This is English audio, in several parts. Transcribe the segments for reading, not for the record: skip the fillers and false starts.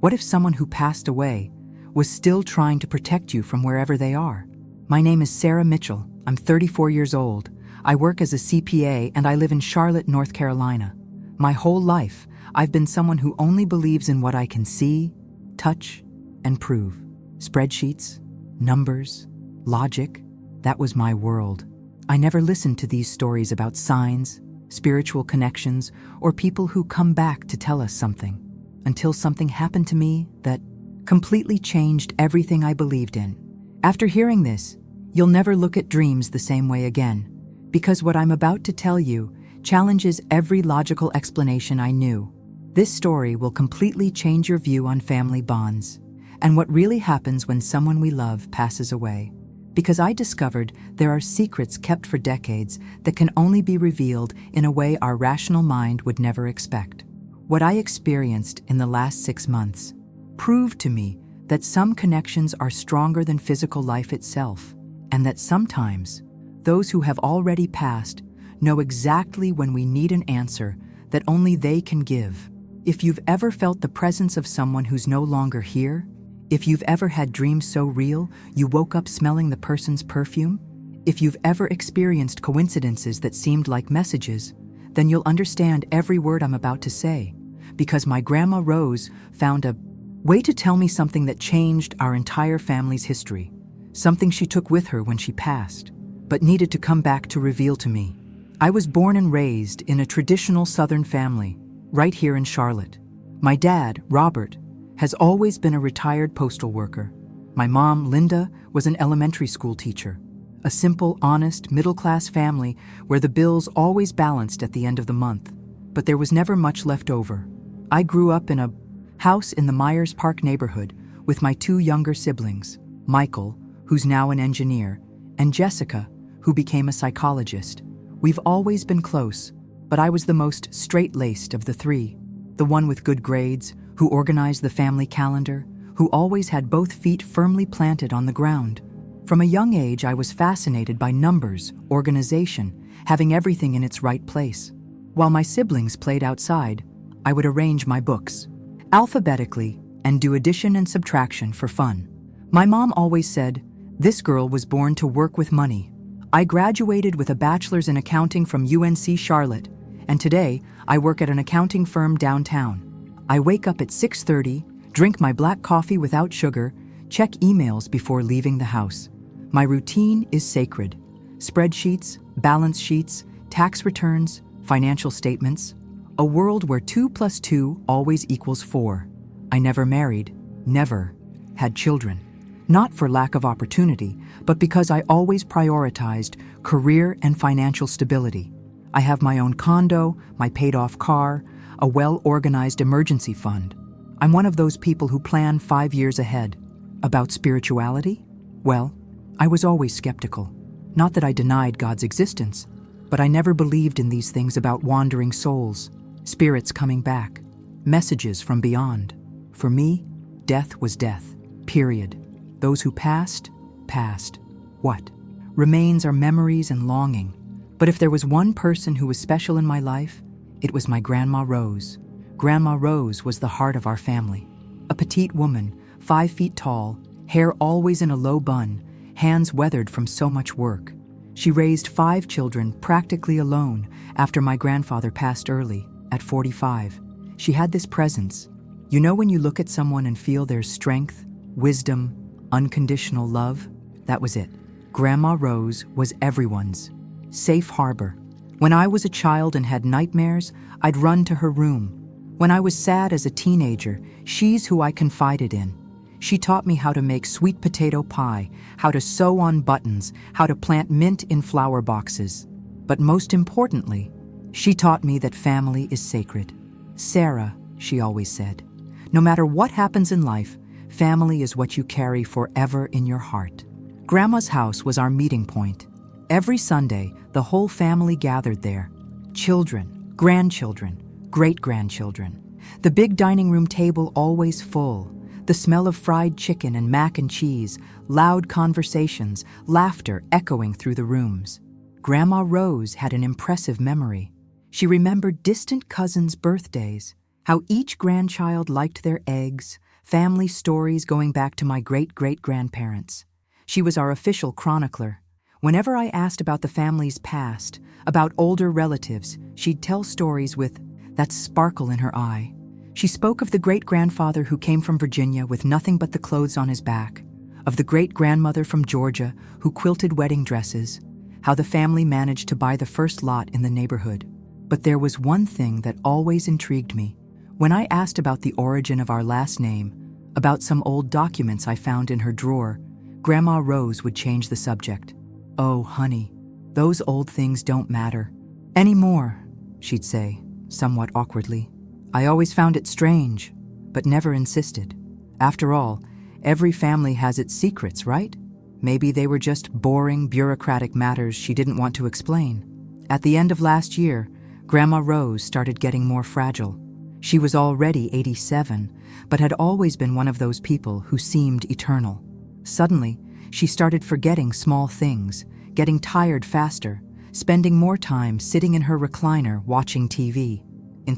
What if someone who passed away was still trying to protect you from wherever they are? My name is Sarah Mitchell. I'm 34 years old. I work as a CPA and I live in Charlotte, North Carolina. My whole life, I've been someone who only believes in what I can see, touch, and prove. Spreadsheets, numbers, logic, that was my world. I never listened to these stories about signs, spiritual connections, or people who come back to tell us something, until something happened to me that completely changed everything I believed in. After hearing this, you'll never look at dreams the same way again, because what I'm about to tell you challenges every logical explanation I knew. This story will completely change your view on family bonds and what really happens when someone we love passes away. Because I discovered there are secrets kept for decades that can only be revealed in a way our rational mind would never expect. What I experienced in the last 6 months proved to me that some connections are stronger than physical life itself, and that sometimes those who have already passed know exactly when we need an answer that only they can give. If you've ever felt the presence of someone who's no longer here, if you've ever had dreams so real you woke up smelling the person's perfume, if you've ever experienced coincidences that seemed like messages, then you'll understand every word I'm about to say, because my Grandma Rose found a way to tell me something that changed our entire family's history, something she took with her when she passed, but needed to come back to reveal to me. I was born and raised in a traditional Southern family, right here in Charlotte. My dad, Robert, has always been a retired postal worker. My mom, Linda, was an elementary school teacher. A simple, honest, middle-class family where the bills always balanced at the end of the month, but there was never much left over. I grew up in a house in the Myers Park neighborhood with my 2 younger siblings, Michael, who's now an engineer, and Jessica, who became a psychologist. We've always been close, but I was the most straight-laced of the 3, the one with good grades, who organized the family calendar, who always had both feet firmly planted on the ground. From a young age, I was fascinated by numbers, organization, having everything in its right place. While my siblings played outside, I would arrange my books alphabetically and do addition and subtraction for fun. My mom always said, "This girl was born to work with money." I graduated with a bachelor's in accounting from UNC Charlotte, and today I work at an accounting firm downtown. I wake up at 6:30, drink my black coffee without sugar, check emails before leaving the house. My routine is sacred. Spreadsheets, balance sheets, tax returns, financial statements. A world where 2 + 2 always equals 4. I never married, never had children. Not for lack of opportunity, but because I always prioritized career and financial stability. I have my own condo, my paid-off car, a well-organized emergency fund. I'm one of those people who plan 5 years ahead. About spirituality? Well, I was always skeptical. Not that I denied God's existence, but I never believed in these things about wandering souls, spirits coming back, messages from beyond. For me, death was death, period. Those who passed, passed. What remains are memories and longing. But if there was one person who was special in my life, it was my Grandma Rose. Grandma Rose was the heart of our family. A petite woman, 5 feet tall, hair always in a low bun, hands weathered from so much work. She raised 5 children practically alone after my grandfather passed early, at 45. She had this presence. You know when you look at someone and feel there's strength, wisdom, unconditional love? That was it. Grandma Rose was everyone's safe harbor. When I was a child and had nightmares, I'd run to her room. When I was sad as a teenager, she's who I confided in. She taught me how to make sweet potato pie, how to sew on buttons, how to plant mint in flower boxes. But most importantly, she taught me that family is sacred. Sarah, she always said, no matter what happens in life, family is what you carry forever in your heart. Grandma's house was our meeting point. Every Sunday, the whole family gathered there. Children, grandchildren, great-grandchildren. The big dining room table always full. The smell of fried chicken and mac and cheese, loud conversations, laughter echoing through the rooms. Grandma Rose had an impressive memory. She remembered distant cousins' birthdays, how each grandchild liked their eggs, family stories going back to my great-great-grandparents. She was our official chronicler. Whenever I asked about the family's past, about older relatives, she'd tell stories with that sparkle in her eye. She spoke of the great-grandfather who came from Virginia with nothing but the clothes on his back, of the great-grandmother from Georgia who quilted wedding dresses, how the family managed to buy the first lot in the neighborhood. But there was one thing that always intrigued me. When I asked about the origin of our last name, about some old documents I found in her drawer, Grandma Rose would change the subject. "Oh, honey, those old things don't matter anymore," she'd say, somewhat awkwardly. I always found it strange, but never insisted. After all, every family has its secrets, right? Maybe they were just boring, bureaucratic matters she didn't want to explain. At the end of last year, Grandma Rose started getting more fragile. She was already 87, but had always been one of those people who seemed eternal. Suddenly, she started forgetting small things, getting tired faster, spending more time sitting in her recliner watching TV. In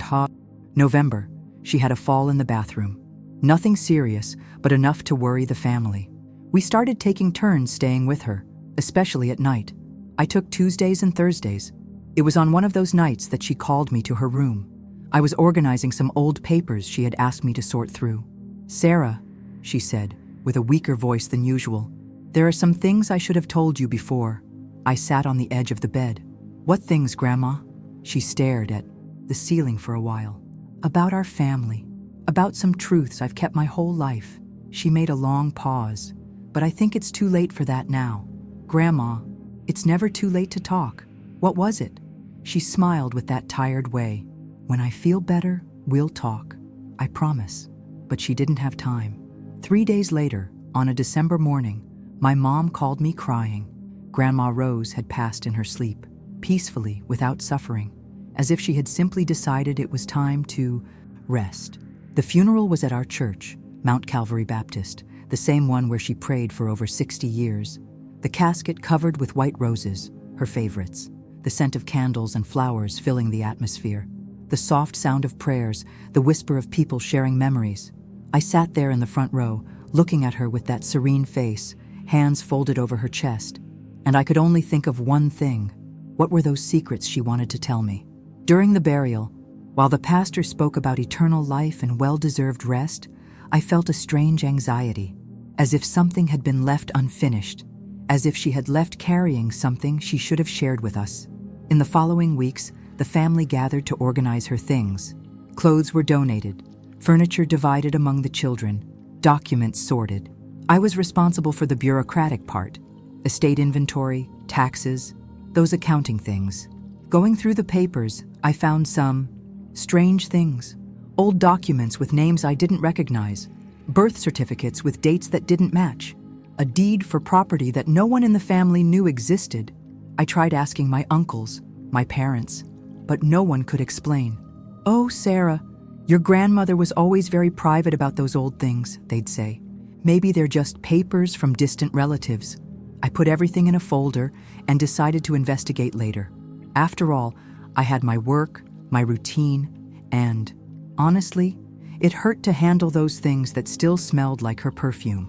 November, she had a fall in the bathroom. Nothing serious, but enough to worry the family. We started taking turns staying with her, especially at night. I took Tuesdays and Thursdays. It was on one of those nights that she called me to her room. I was organizing some old papers she had asked me to sort through. "Sarah," she said, with a weaker voice than usual, "there are some things I should have told you before." I sat on the edge of the bed. "What things, Grandma?" She stared at the ceiling for a while. "About our family. About some truths I've kept my whole life." She made a long pause. "But I think it's too late for that now." "Grandma, it's never too late to talk. What was it?" She smiled with that tired way. "When I feel better, we'll talk. I promise." But she didn't have time. 3 days later, on a December morning, my mom called me crying. Grandma Rose had passed in her sleep, peacefully, without suffering, as if she had simply decided it was time to rest. The funeral was at our church, Mount Calvary Baptist, the same one where she prayed for over 60 years. The casket covered with white roses, her favorites, the scent of candles and flowers filling the atmosphere, the soft sound of prayers, the whisper of people sharing memories. I sat there in the front row, looking at her with that serene face, hands folded over her chest, and I could only think of one thing. What were those secrets she wanted to tell me? During the burial, while the pastor spoke about eternal life and well-deserved rest, I felt a strange anxiety, as if something had been left unfinished, as if she had left carrying something she should have shared with us. In the following weeks, the family gathered to organize her things. Clothes were donated, furniture divided among the children, documents sorted. I was responsible for the bureaucratic part, estate inventory, taxes, those accounting things. Going through the papers, I found some strange things. Old documents with names I didn't recognize, birth certificates with dates that didn't match, a deed for property that no one in the family knew existed. I tried asking my uncles, my parents, but no one could explain. "Oh, Sarah, your grandmother was always very private about those old things," they'd say. "Maybe they're just papers from distant relatives." I put everything in a folder and decided to investigate later. After all, I had my work, my routine, and, honestly, it hurt to handle those things that still smelled like her perfume.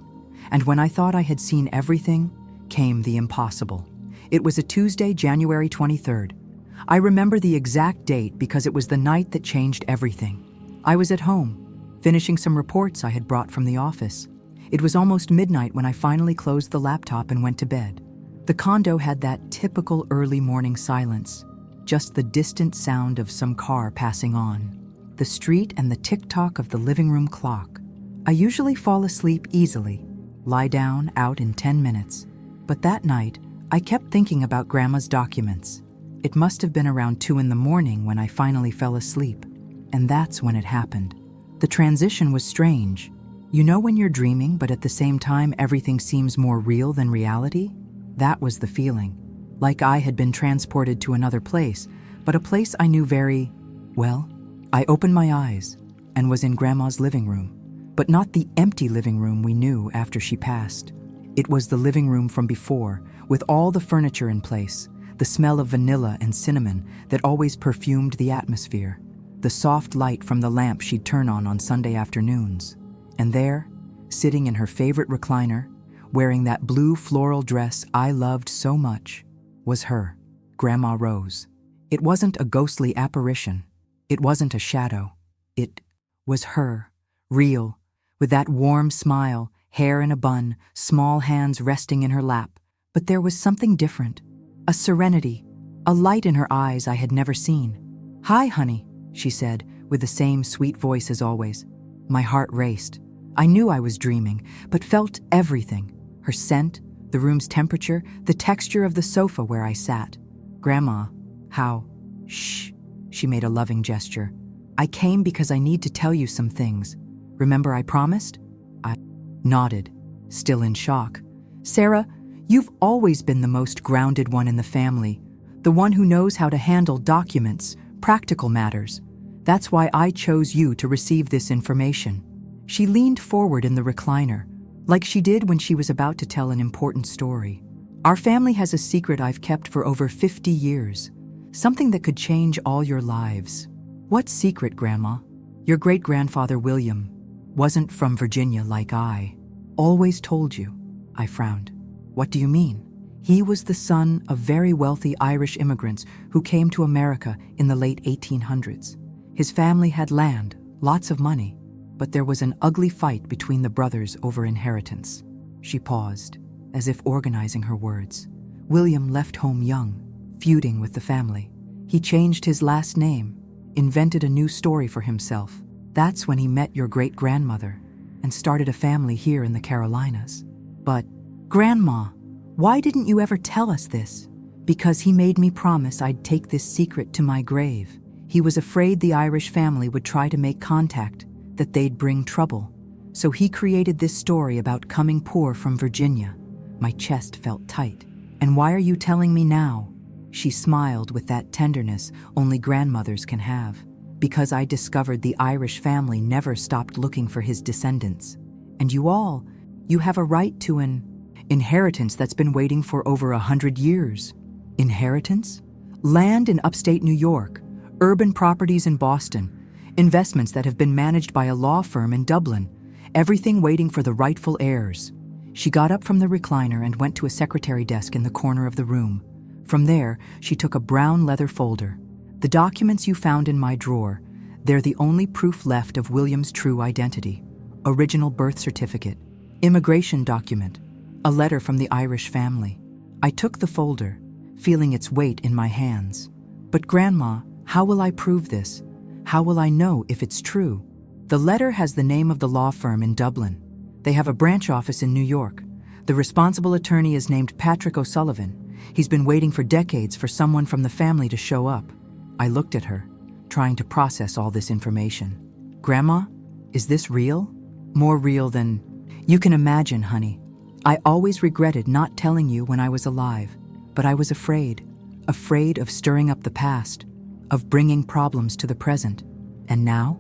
And when I thought I had seen everything, came the impossible. It was a Tuesday, January 23rd. I remember the exact date because it was the night that changed everything. I was at home, finishing some reports I had brought from the office. It was almost midnight when I finally closed the laptop and went to bed. The condo had that typical early morning silence, just the distant sound of some car passing on, the street and the tick-tock of the living room clock. I usually fall asleep easily, lie down out in 10 minutes. But that night, I kept thinking about Grandma's documents. It must have been around 2 in the morning when I finally fell asleep. And that's when it happened. The transition was strange. You know when you're dreaming, but at the same time everything seems more real than reality? That was the feeling. Like I had been transported to another place, but a place I knew very well. I opened my eyes and was in Grandma's living room, but not the empty living room we knew after she passed. It was the living room from before, with all the furniture in place, the smell of vanilla and cinnamon that always perfumed the atmosphere, the soft light from the lamp she'd turn on Sunday afternoons. And there, sitting in her favorite recliner, wearing that blue floral dress I loved so much, was her, Grandma Rose. It wasn't a ghostly apparition. It wasn't a shadow. It was her, real, with that warm smile, hair in a bun, small hands resting in her lap. But there was something different, a serenity, a light in her eyes I had never seen. "Hi, honey," she said, with the same sweet voice as always. My heart raced. I knew I was dreaming, but felt everything. Her scent, the room's temperature, the texture of the sofa where I sat. "Grandma, how?" "Shh," she made a loving gesture. "I came because I need to tell you some things. Remember I promised?" I nodded, still in shock. "Sarah, you've always been the most grounded one in the family, the one who knows how to handle documents, practical matters. That's why I chose you to receive this information." She leaned forward in the recliner, like she did when she was about to tell an important story. "Our family has a secret I've kept for over 50 years, something that could change all your lives." "What secret, Grandma?" "Your great-grandfather William wasn't from Virginia like I always told you." I frowned. "What do you mean?" "He was the son of very wealthy Irish immigrants who came to America in the late 1800s. His family had land, lots of money, but there was an ugly fight between the brothers over inheritance." She paused, as if organizing her words. "William left home young, feuding with the family. He changed his last name, invented a new story for himself. That's when he met your great-grandmother and started a family here in the Carolinas." "But, Grandma, why didn't you ever tell us this?" "Because he made me promise I'd take this secret to my grave. He was afraid the Irish family would try to make contact, that they'd bring trouble. So he created this story about coming poor from Virginia." My chest felt tight. "And why are you telling me now?" She smiled with that tenderness only grandmothers can have. "Because I discovered the Irish family never stopped looking for his descendants. And you have a right to an inheritance that's been waiting for over 100 years. Inheritance? Land in upstate New York, urban properties in Boston, investments that have been managed by a law firm in Dublin, everything waiting for the rightful heirs." She got up from the recliner and went to a secretary desk in the corner of the room. From there, she took a brown leather folder. "The documents you found in my drawer, they're the only proof left of William's true identity. Original birth certificate, immigration document, a letter from the Irish family." I took the folder, feeling its weight in my hands. "But Grandma, how will I prove this? How will I know if it's true?" "The letter has the name of the law firm in Dublin. They have a branch office in New York. The responsible attorney is named Patrick O'Sullivan. He's been waiting for decades for someone from the family to show up." I looked at her, trying to process all this information. "Grandma, is this real? More real than you can imagine, honey. I always regretted not telling you when I was alive, but I was afraid of stirring up the past, of bringing problems to the present. And now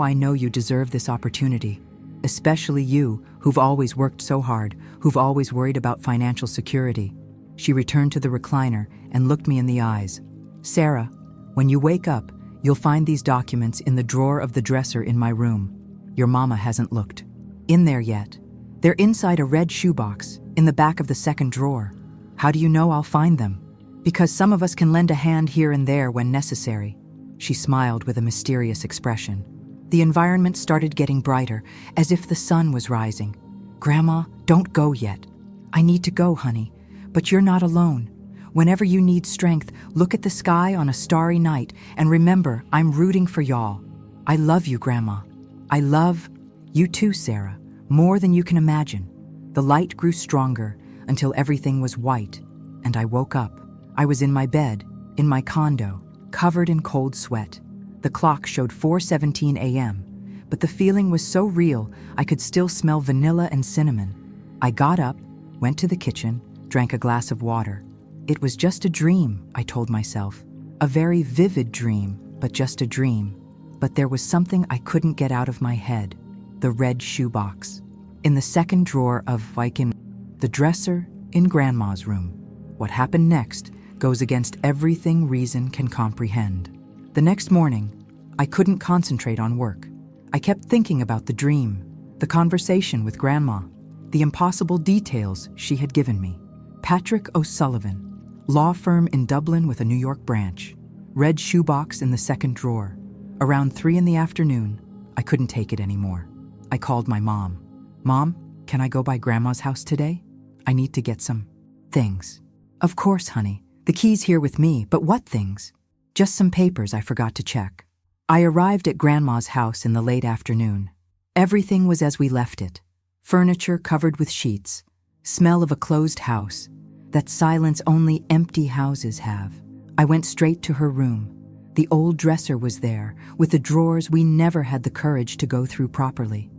I know you deserve this opportunity, especially you, who've always worked so hard, who've always worried about financial security." She returned to the recliner and looked me in the eyes. "Sarah, when you wake up, you'll find these documents in the drawer of the dresser in my room. Your mama hasn't looked in there yet. They're inside a red shoebox, in the back of the second drawer. How do you know I'll find them? Because some of us can lend a hand here and there when necessary." She smiled with a mysterious expression. The environment started getting brighter, as if the sun was rising. "Grandma, don't go yet." "I need to go, honey, but you're not alone. Whenever you need strength, look at the sky on a starry night and remember I'm rooting for y'all. I love you, Grandma. I love you too, Sarah, more than you can imagine." The light grew stronger until everything was white, and I woke up. I was in my bed, in my condo, covered in cold sweat. The clock showed 4:17 a.m., but the feeling was so real I could still smell vanilla and cinnamon. I got up, went to the kitchen, drank a glass of water. It was just a dream, I told myself. A very vivid dream, but just a dream. But there was something I couldn't get out of my head. The red shoebox. In the second drawer of the dresser in Grandma's room. What happened next goes against everything reason can comprehend. The next morning, I couldn't concentrate on work. I kept thinking about the dream, The conversation with Grandma, the impossible details she had given me. Patrick O'Sullivan, law firm in Dublin with a New York branch. Red shoebox in the second drawer. Around 3 in the afternoon, I couldn't take it anymore. I called my mom. Mom, can I go by Grandma's house today? I need to get some things. Of course, honey. The key's here with me, but what things? Just some papers I forgot to check. I arrived at Grandma's house in the late afternoon. Everything was as we left it. Furniture covered with sheets. Smell of a closed house. That silence only empty houses have. I went straight to her room. The old dresser was there, with the drawers we never had the courage to go through properly.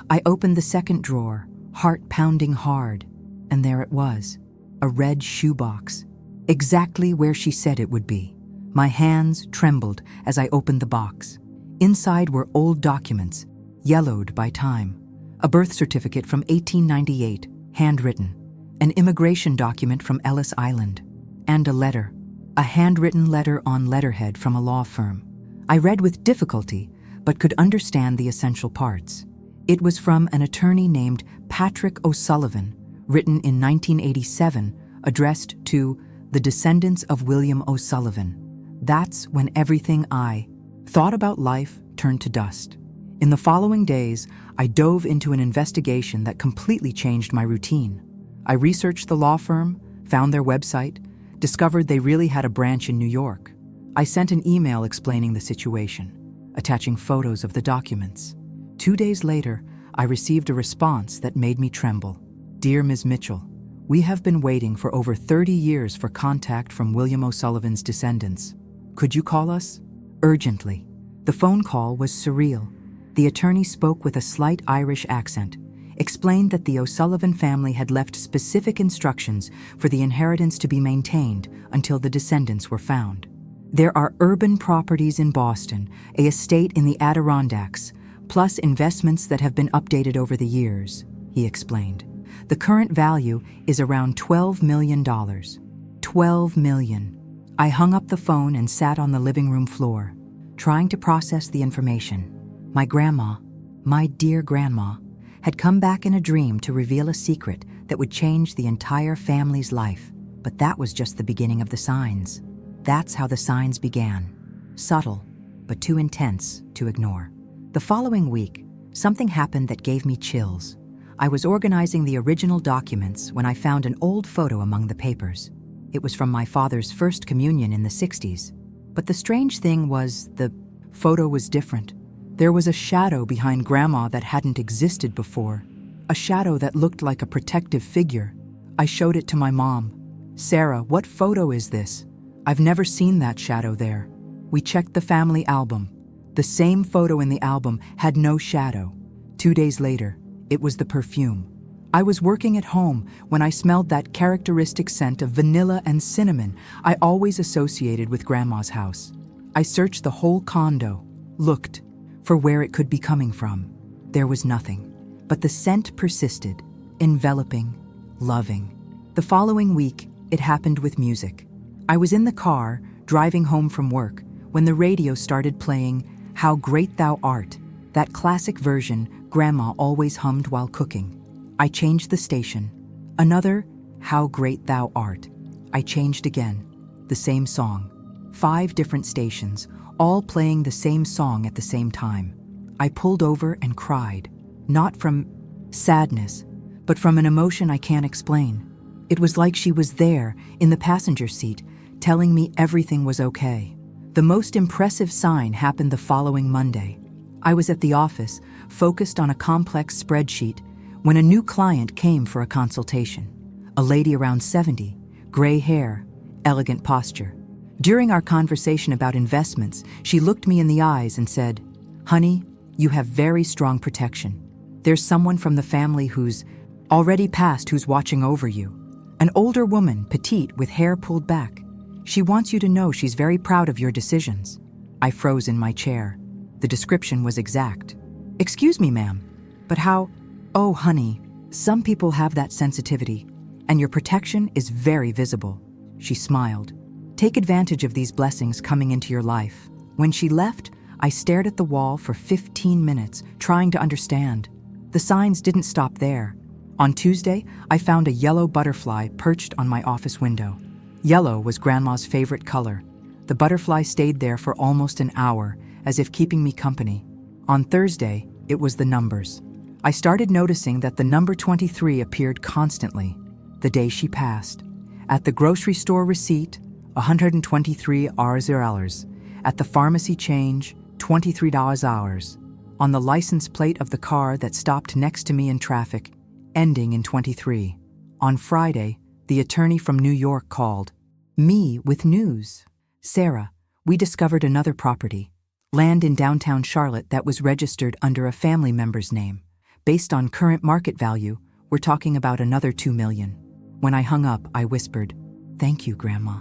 I opened the second drawer, heart pounding hard, and there it was, a red shoebox, exactly where she said it would be. My hands trembled as I opened the box. Inside were old documents, yellowed by time. A birth certificate from 1898, handwritten. An immigration document from Ellis Island. And a letter. A handwritten letter on letterhead from a law firm. I read with difficulty, but could understand the essential parts. It was from an attorney named Patrick O'Sullivan, written in 1987, addressed to the descendants of William O'Sullivan. That's when everything I thought about life turned to dust. In the following days, I dove into an investigation that completely changed my routine. I researched the law firm, found their website, discovered they really had a branch in New York. I sent an email explaining the situation, attaching photos of the documents. 2 days later, I received a response that made me tremble. Dear Ms. Mitchell, we have been waiting for over 30 years for contact from William O'Sullivan's descendants. Could you call us? Urgently. The phone call was surreal. The attorney spoke with a slight Irish accent, explained that the O'Sullivan family had left specific instructions for the inheritance to be maintained until the descendants were found. There are urban properties in Boston, an estate in the Adirondacks, plus investments that have been updated over the years, he explained. The current value is around $12 million. $12 million. I hung up the phone and sat on the living room floor, trying to process the information. My grandma, my dear grandma, had come back in a dream to reveal a secret that would change the entire family's life. But that was just the beginning of the signs. That's how the signs began. Subtle, but too intense to ignore. The following week, something happened that gave me chills. I was organizing the original documents when I found an old photo among the papers. It was from my father's first communion in the 60s. But the strange thing was, the photo was different. There was a shadow behind Grandma that hadn't existed before. A shadow that looked like a protective figure. I showed it to my mom. Sarah, what photo is this? I've never seen that shadow there. We checked the family album. The same photo in the album had no shadow. 2 days later, it was the perfume. I was working at home when I smelled that characteristic scent of vanilla and cinnamon I always associated with Grandma's house. I searched the whole condo, looked for where it could be coming from. There was nothing, but the scent persisted, enveloping, loving. The following week, it happened with music. I was in the car, driving home from work, when the radio started playing How Great Thou Art, that classic version Grandma always hummed while cooking. I changed the station. Another How Great Thou Art. I changed again. The same song. 5 different stations, all playing the same song at the same time. I pulled over and cried, not from sadness, but from an emotion I can't explain. It was like she was there, in the passenger seat, telling me everything was okay. The most impressive sign happened the following Monday. I was at the office, focused on a complex spreadsheet, when a new client came for a consultation. A lady around 70, gray hair, elegant posture. During our conversation about investments, she looked me in the eyes and said, "Honey, you have very strong protection. There's someone from the family who's already passed who's watching over you. An older woman, petite, with hair pulled back. She wants you to know she's very proud of your decisions." I froze in my chair. The description was exact. "Excuse me, ma'am, but how?" "Oh, honey, some people have that sensitivity, and your protection is very visible." She smiled. "Take advantage of these blessings coming into your life." When she left, I stared at the wall for 15 minutes, trying to understand. The signs didn't stop there. On Tuesday, I found a yellow butterfly perched on my office window. Yellow was Grandma's favorite color. The butterfly stayed there for almost an hour, as if keeping me company. On Thursday, it was the numbers. I started noticing that the number 23 appeared constantly, the day she passed. At the grocery store receipt, $123. At the pharmacy change, $23. On the license plate of the car that stopped next to me in traffic, ending in 23. On Friday, the attorney from New York called me with news. Sarah, we discovered another property, land in downtown Charlotte that was registered under a family member's name. Based on current market value, we're talking about another $2 million. When I hung up, I whispered, "Thank you, Grandma."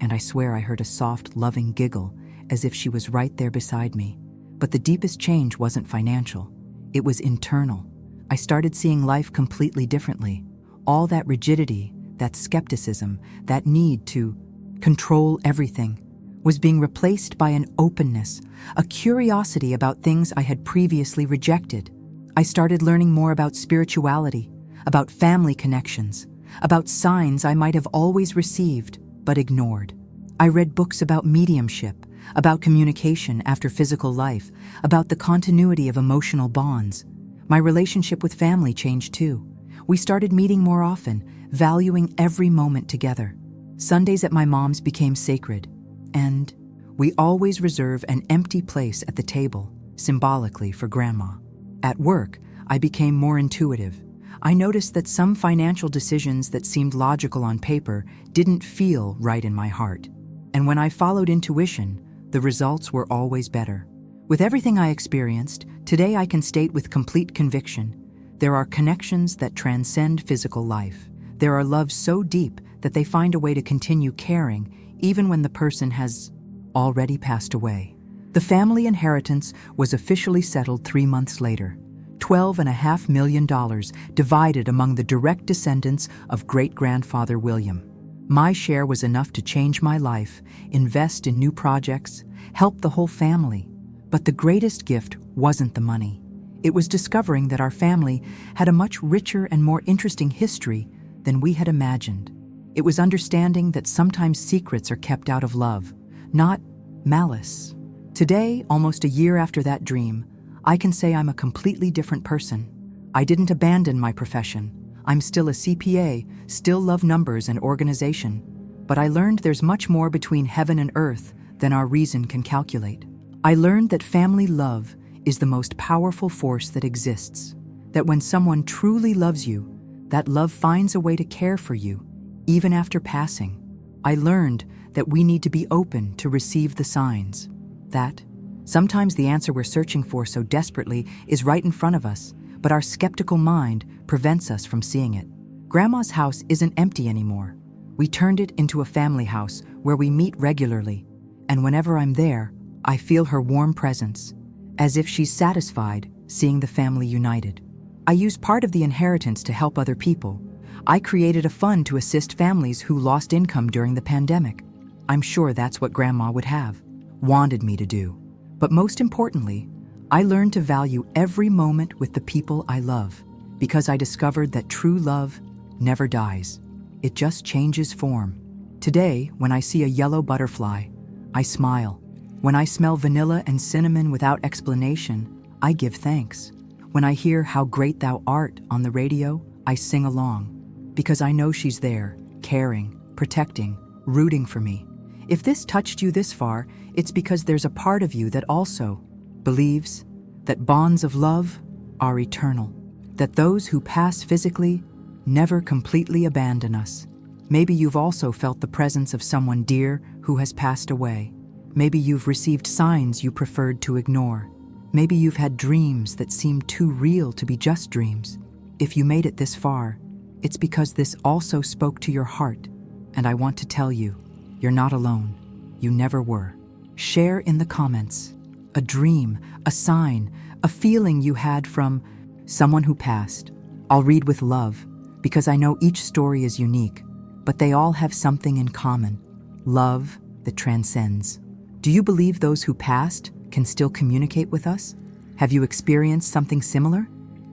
And I swear I heard a soft, loving giggle, as if she was right there beside me. But the deepest change wasn't financial. It was internal. I started seeing life completely differently. All that rigidity, that skepticism, that need to control everything was being replaced by an openness, a curiosity about things I had previously rejected. I started learning more about spirituality, about family connections, about signs I might have always received but ignored. I read books about mediumship, about communication after physical life, about the continuity of emotional bonds. My relationship with family changed too. We started meeting more often, valuing every moment together. Sundays at my mom's became sacred, and we always reserve an empty place at the table, symbolically for Grandma. At work, I became more intuitive. I noticed that some financial decisions that seemed logical on paper didn't feel right in my heart. And when I followed intuition, the results were always better. With everything I experienced, today I can state with complete conviction, there are connections that transcend physical life. There are loves so deep that they find a way to continue caring even when the person has already passed away. The family inheritance was officially settled 3 months later. $12.5 million divided among the direct descendants of great-grandfather William. My share was enough to change my life, invest in new projects, help the whole family. But the greatest gift wasn't the money. It was discovering that our family had a much richer and more interesting history than we had imagined. It was understanding that sometimes secrets are kept out of love, not malice. Today, almost a year after that dream, I can say I'm a completely different person. I didn't abandon my profession. I'm still a CPA, still love numbers and organization. But I learned there's much more between heaven and earth than our reason can calculate. I learned that family love is the most powerful force that exists. That when someone truly loves you, that love finds a way to care for you, even after passing. I learned that we need to be open to receive the signs. That sometimes the answer we're searching for so desperately is right in front of us, but our skeptical mind prevents us from seeing it. Grandma's house isn't empty anymore. We turned it into a family house where we meet regularly, and whenever I'm there, I feel her warm presence, as if she's satisfied seeing the family united. I used part of the inheritance to help other people. I created a fund to assist families who lost income during the pandemic. I'm sure that's what Grandma would have wanted me to do. But most importantly, I learned to value every moment with the people I love, because I discovered that true love never dies. It just changes form. Today, when I see a yellow butterfly, I smile. When I smell vanilla and cinnamon without explanation, I give thanks. When I hear "How Great Thou Art" on the radio, I sing along, because I know she's there, caring, protecting, rooting for me. If this touched you this far, it's because there's a part of you that also believes that bonds of love are eternal, that those who pass physically never completely abandon us. Maybe you've also felt the presence of someone dear who has passed away. Maybe you've received signs you preferred to ignore. Maybe you've had dreams that seemed too real to be just dreams. If you made it this far, it's because this also spoke to your heart, and I want to tell you, you're not alone. You never were. Share in the comments a dream, a sign, a feeling you had from someone who passed. I'll read with love, because I know each story is unique, but they all have something in common: love that transcends. Do you believe those who passed can still communicate with us? Have you experienced something similar?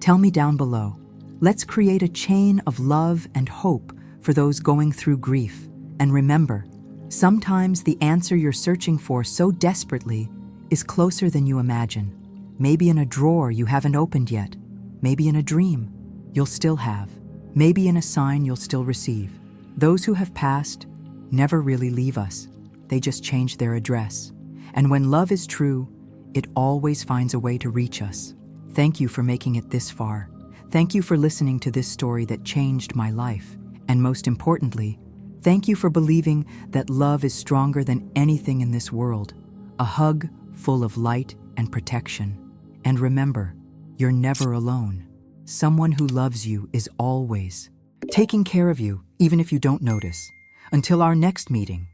Tell me down below. Let's create a chain of love and hope for those going through grief. And remember, sometimes the answer you're searching for so desperately is closer than you imagine. Maybe in a drawer you haven't opened yet. Maybe in a dream you'll still have. Maybe in a sign you'll still receive. Those who have passed never really leave us. They just change their address. And when love is true, it always finds a way to reach us. Thank you for making it this far. Thank you for listening to this story that changed my life. And most importantly, thank you for believing that love is stronger than anything in this world. A hug full of light and protection. And remember, you're never alone. Someone who loves you is always taking care of you, even if you don't notice. Until our next meeting.